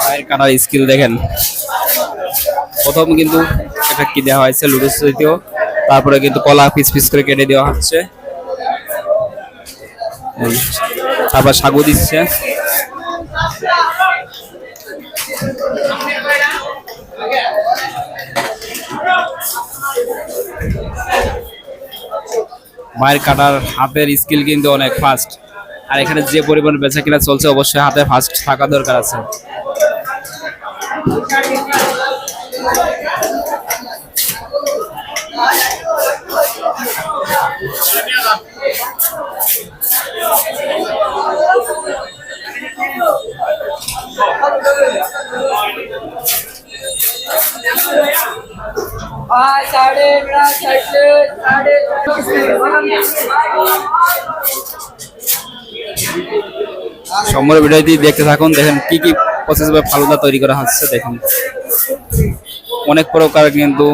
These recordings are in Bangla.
পায়ের কাটার স্কিল দেখেন। প্রথম কিন্তু এটা কি দেওয়া হয়েছে লুডুস জাতীয়, তারপরে কিন্তু কলা পিস পিস করে কেটে দেওয়া হচ্ছে, তারপর সাগু দিচ্ছে। মায়ের কাটার হাতের স্কিল কিন্তু অনেক ফাস্ট, আর এখানে যে পরিমাণ বেচা কিনা চলছে অবশ্যই হাতে ফাস্ট থাকা দরকার আছে। সম্পূর্ণ ভিডিওটি দেখতে থাকুন, দেখেন কি কি প্রসেস ভাবে ফালুদা তৈরি করা হচ্ছে। দেখুন অনেক প্রকার কিন্তু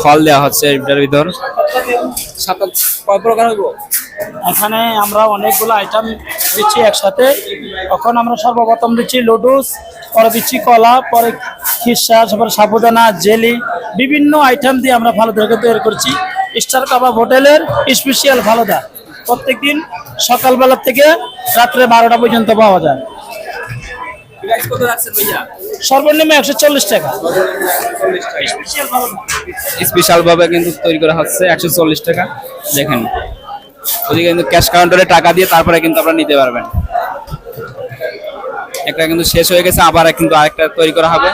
ফল দেওয়া হচ্ছে এটার ভিতর। কয় প্রকার হইব? এখানে আমরা অনেকগুলো আইটেম দিচ্ছি একসাথে। এখন আমরা সর্বপ্রথম দিচ্ছি লুডুস, পরে দিচ্ছি কলা, পরে খিসা, তারপরে সাবুদানা, জেলি, বিভিন্ন আইটেম দিয়ে আমরা ফালুদাকে তৈরি করছি। স্টার কাবাব হোটেলের স্পেশাল ফালুদা প্রত্যেকদিন সকালবেলা থেকে রাত্রে 12টা পর্যন্ত পাওয়া যায়। সর্বনিম্ন 140 টাকা। স্পেশাল ভাবে কিন্তু তৈরি করা হচ্ছে 140 টাকা। দেখেন ওদিকে কিন্তু ক্যাশ কাউন্টারে টাকা দিয়ে তারপরে কিন্তু আপনারা নিতে পারবেন। একটা কিন্তু শেষ হয়ে গেছে, আবার কিন্তু আরেকটা তৈরি করা হবে।